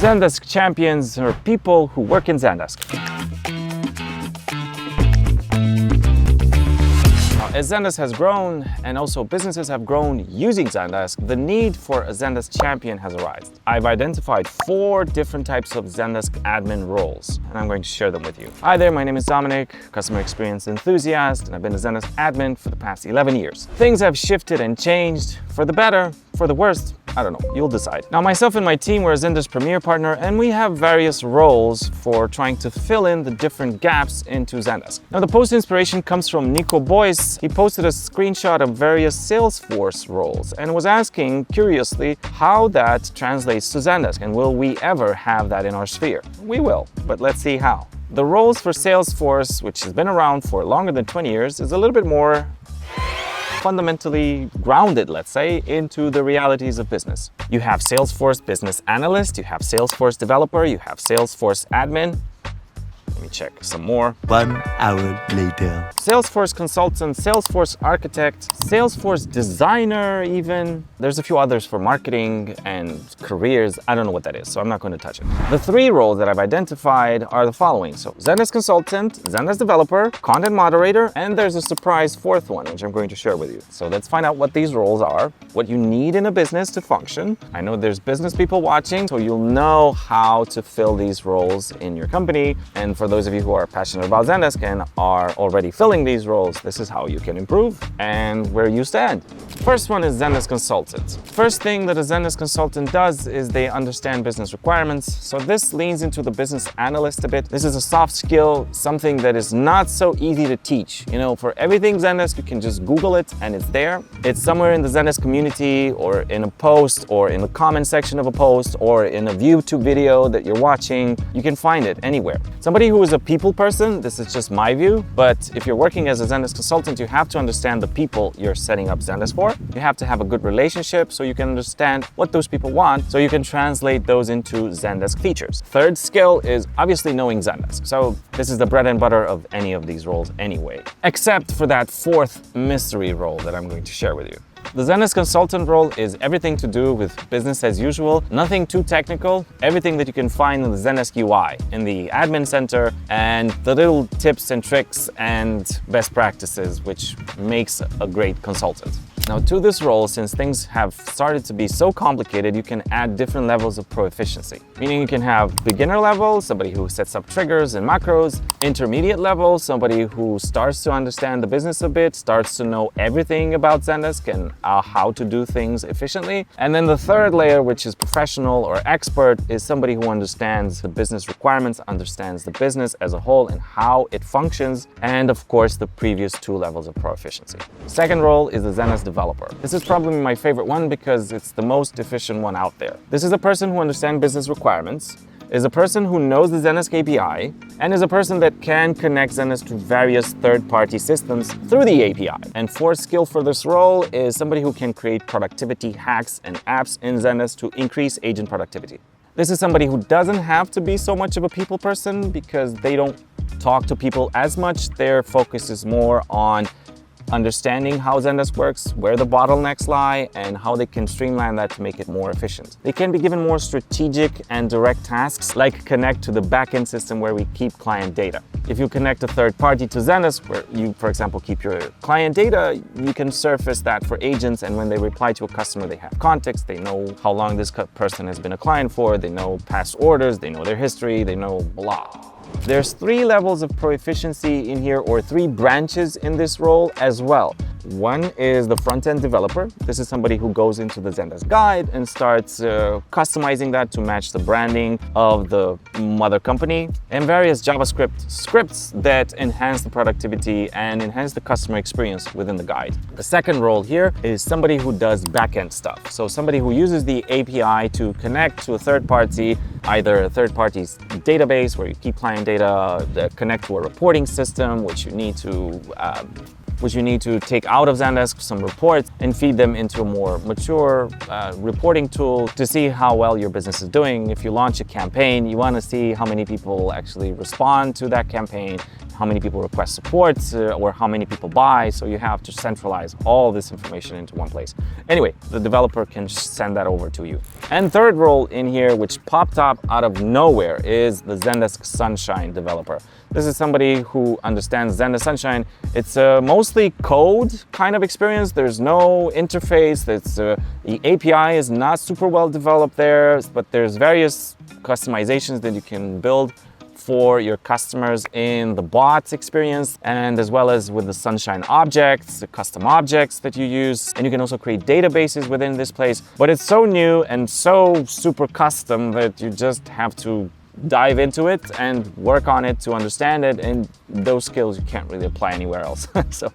Zendesk Champions are people who work in Zendesk. As Zendesk has grown and also businesses have grown using Zendesk, the need for a Zendesk champion has arisen. I've identified 4 different types of Zendesk admin roles, and I'm going to share them with you. Hi there, my name is Dominic, customer experience enthusiast, and I've been a Zendesk admin for the past 11 years. Things have shifted and changed for the better, for the worst, I don't know, you'll decide. Now, myself and my team, we're a Zendesk Premier partner, and we have various roles for trying to fill in the different gaps into Zendesk. Now, the post inspiration comes from Nico Boyce. He posted a screenshot of various Salesforce roles and was asking, curiously, how that translates to Zendesk, and will we ever have that in our sphere? We will, but let's see how. The roles for Salesforce, which has been around for longer than 20 years, is a little bit more fundamentally grounded, let's say, into the realities of business. You have Salesforce Business Analyst, you have Salesforce Developer, you have Salesforce Admin. Let me check some more. 1 hour later. Salesforce Consultant, Salesforce Architect, Salesforce Designer even. There's a few others for marketing and careers. I don't know what that is, so I'm not going to touch it. The 3 roles that I've identified are the following. So Zendesk Consultant, Zendesk Developer, Content Moderator, and there's a surprise 4th one, which I'm going to share with you. So let's find out what these roles are, what you need in a business to function. I know there's business people watching, so you'll know how to fill these roles in your company. And for those of you who are passionate about Zendesk and are already filling these roles, this is how you can improve and where you stand. First one is Zendesk Consultant. First thing that a Zendesk Consultant does is they understand business requirements. So this leans into the business analyst a bit. This is a soft skill, something that is not so easy to teach. You know, for everything Zendesk, you can just Google it and it's there. It's somewhere in the Zendesk community or in a post or in the comment section of a post or in a YouTube video that you're watching. You can find it anywhere. Somebody who is a people person, this is just my view, but if you're working as a Zendesk consultant, you have to understand the people you're setting up Zendesk for. You have to have a good relationship so you can understand what those people want, so you can translate those into Zendesk features. Third skill is obviously knowing Zendesk. So this is the bread and butter of any of these roles anyway, except for that 4th mystery role that I'm going to share with you. The Zendesk Consultant role is everything to do with business as usual, nothing too technical, everything that you can find in the Zendesk UI, in the admin center, and the little tips and tricks and best practices, which makes a great consultant. Now, to this role, since things have started to be so complicated, you can add different levels of proficiency. Meaning you can have beginner level, somebody who sets up triggers and macros, intermediate level, somebody who starts to understand the business a bit, starts to know everything about Zendesk and how to do things efficiently. And then the 3rd layer, which is professional or expert, is somebody who understands the business requirements, understands the business as a whole and how it functions, and of course, the previous 2 levels of proficiency. 2nd role is the Zendesk Developer. This is probably my favorite one because it's the most efficient one out there. This is a person who understands business requirements, is a person who knows the Zendesk API, and is a person that can connect Zendesk to various third-party systems through the API. And 4th skill for this role is somebody who can create productivity hacks and apps in Zendesk to increase agent productivity. This is somebody who doesn't have to be so much of a people person because they don't talk to people as much. Their focus is more on understanding how Zendesk works, where the bottlenecks lie, and how they can streamline that to make it more efficient. They can be given more strategic and direct tasks, like connect to the backend system where we keep client data. If you connect a third party to Zendesk, where you, for example, keep your client data, you can surface that for agents, and when they reply to a customer, they have context, they know how long this person has been a client for, they know past orders, they know their history, they know blah. There's 3 levels of proficiency in here, or 3 branches in this role as well. One is the front-end developer. This is somebody who goes into the Zendesk guide and starts customizing that to match the branding of the mother company, and various JavaScript scripts that enhance the productivity and enhance the customer experience within the guide. The 2nd role here is somebody who does back-end stuff. So somebody who uses the API to connect to a third party, either a third party's database where you keep client data, connect to a reporting system, which you need to take out of Zendesk some reports and feed them into a more mature reporting tool to see how well your business is doing. If you launch a campaign, you want to see how many people actually respond to that campaign, how many people request support or how many people buy. So you have to centralize all this information into one place. Anyway, the developer can send that over to you. And third role in here, which popped up out of nowhere, is the Zendesk Sunshine developer. This is somebody who understands Zendesk Sunshine. It's a mostly code kind of experience. There's no interface. The API is not super well developed there, but there's various customizations that you can build for your customers in the bots experience, and as well as with the Sunshine objects, the custom objects that you use. And you can also create databases within this place. But it's so new and so super custom that you just have to dive into it and work on it to understand it. And those skills you can't really apply anywhere else. So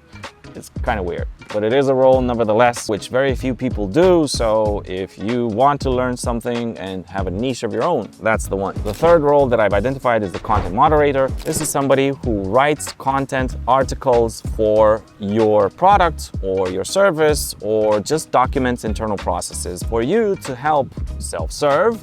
it's kind of weird, but it is a role nevertheless, which very few people do. So if you want to learn something and have a niche of your own, that's the one. The third role that I've identified is the content moderator. This is somebody who writes content articles for your product or your service, or just documents internal processes for you to help self-serve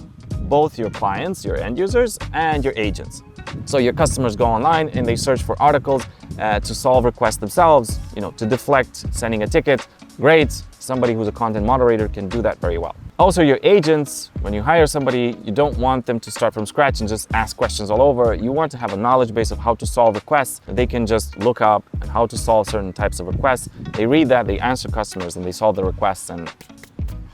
both your clients, your end users, and your agents. So your customers go online and they search for articles to solve requests themselves, to deflect sending a ticket. Great, somebody who's a content moderator can do that very well. Also, your agents, when you hire somebody, you don't want them to start from scratch and just ask questions all over. You want to have a knowledge base of how to solve requests. They can just look up and how to solve certain types of requests. They read that, they answer customers, and they solve the requests, and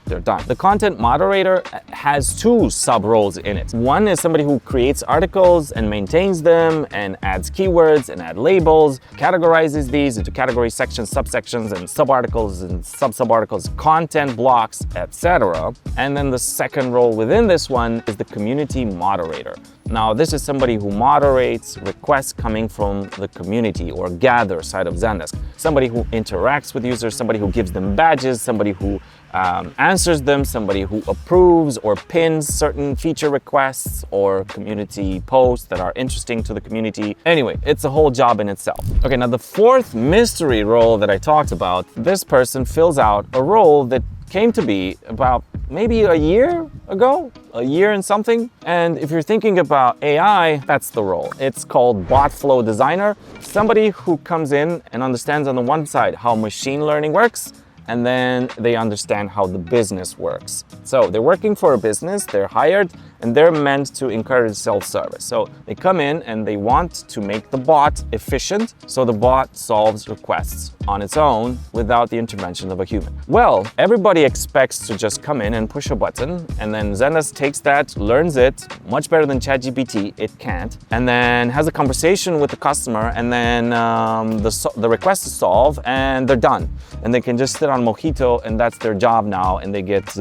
they're done. The content moderator has two sub roles in it. One is somebody who creates articles and maintains them and adds keywords and add labels, categorizes these into category sections, subsections, and subarticles and sub-subarticles, content blocks, etc. And then the second role within this one is the community moderator. Now, this is somebody who moderates requests coming from the community or gather side of Zendesk. Somebody who interacts with users, somebody who gives them badges, somebody who answers them, somebody who approves or pins certain feature requests or community posts that are interesting to the community. Anyway, it's a whole job in itself. Okay, now the fourth mystery role that I talked about, this person fills out a role that came to be about maybe a year ago, a year and something. And if you're thinking about AI, that's the role. It's called bot flow designer. Somebody who comes in and understands on the one side how machine learning works, and then they understand how the business works. So they're working for a business, they're hired, and they're meant to encourage self-service. So they come in and they want to make the bot efficient, so the bot solves requests on its own without the intervention of a human. Well, everybody expects to just come in and push a button, and then Zendesk takes that, learns it much better than ChatGPT, it can't, and then has a conversation with the customer, and then the request is solved, and they're done. And they can just sit on Mojito, and that's their job now, and they get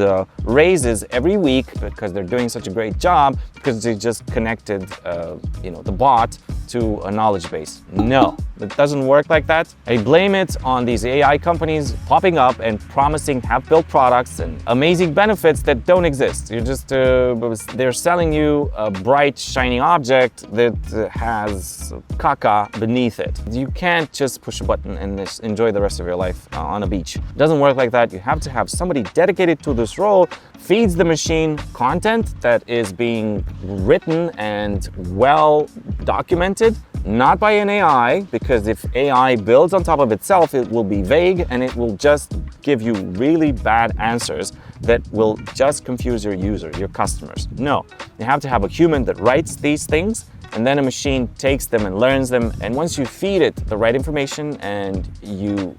raises every week because they're doing such a great job, because they just connected the bot to a knowledge base. No, it doesn't work like that. I blame it on these AI companies popping up and promising half-built products and amazing benefits that don't exist. You're just they're selling you a bright, shiny object that has caca beneath it. You can't just push a button and just enjoy the rest of your life on a beach. It doesn't work like that. You have to have somebody dedicated to this role, feeds the machine content that is being written and well documented, not by an AI, because if AI builds on top of itself, it will be vague and it will just give you really bad answers that will just confuse your user, your customers. No, you have to have a human that writes these things, and then a machine takes them and learns them. And once you feed it the right information and you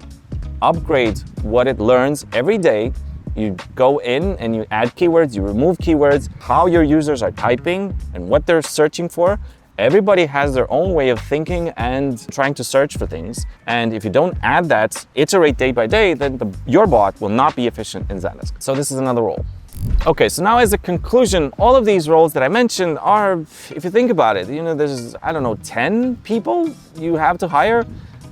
upgrade what it learns every day, you go in and you add keywords, you remove keywords, how your users are typing and what they're searching for. Everybody has their own way of thinking and trying to search for things. And if you don't add that, iterate day by day, then your bot will not be efficient in Zendesk. So this is another role. Okay, so now as a conclusion, all of these roles that I mentioned are, if you think about it, there's, 10 people you have to hire.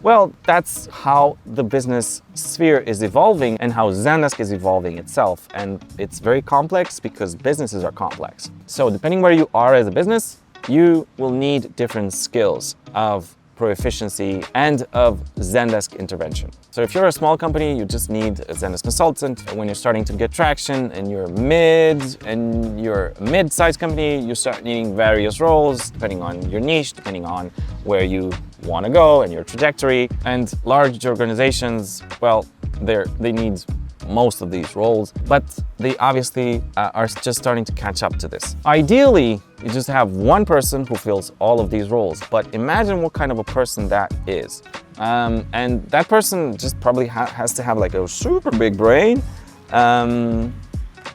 Well, that's how the business sphere is evolving and how Zendesk is evolving itself. And it's very complex because businesses are complex. So depending where you are as a business, you will need different skills of macro efficiency and of Zendesk intervention. So if you're a small company, you just need a Zendesk consultant. When you're starting to get traction and you're a mid-sized company, you start needing various roles depending on your niche, depending on where you want to go and your trajectory. And large organizations, well, they need most of these roles, but they obviously are just starting to catch up to this. Ideally, you just have one person who fills all of these roles, but imagine what kind of a person that is. And that person just probably has to have like a super big brain,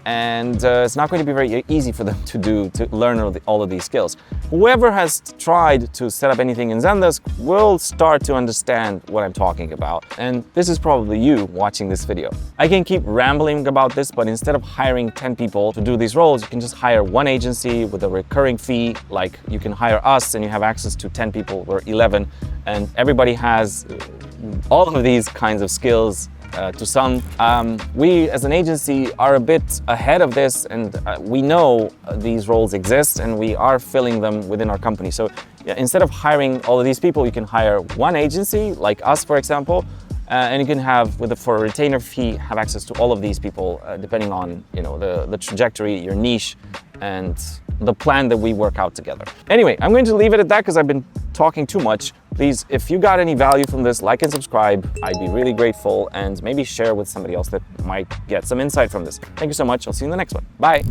and it's not going to be very easy for them to learn all of these skills. Whoever has tried to set up anything in Zendesk will start to understand what I'm talking about. And this is probably you watching this video. I can keep rambling about this, but instead of hiring 10 people to do these roles, you can just hire one agency with a recurring fee. Like you can hire us and you have access to 10 people or 11, and everybody has all of these kinds of skills. To some, we as an agency are a bit ahead of this, and we know these roles exist and we are filling them within our company. So yeah, instead of hiring all of these people, you can hire one agency like us, for example, and you can have, for a retainer fee, have access to all of these people depending on the trajectory, your niche, and the plan that we work out together. Anyway, I'm going to leave it at that because I've been talking too much. Please, if you got any value from this, like and subscribe. I'd be really grateful, and maybe share with somebody else that might get some insight from this. Thank you so much. I'll see you in the next one. Bye.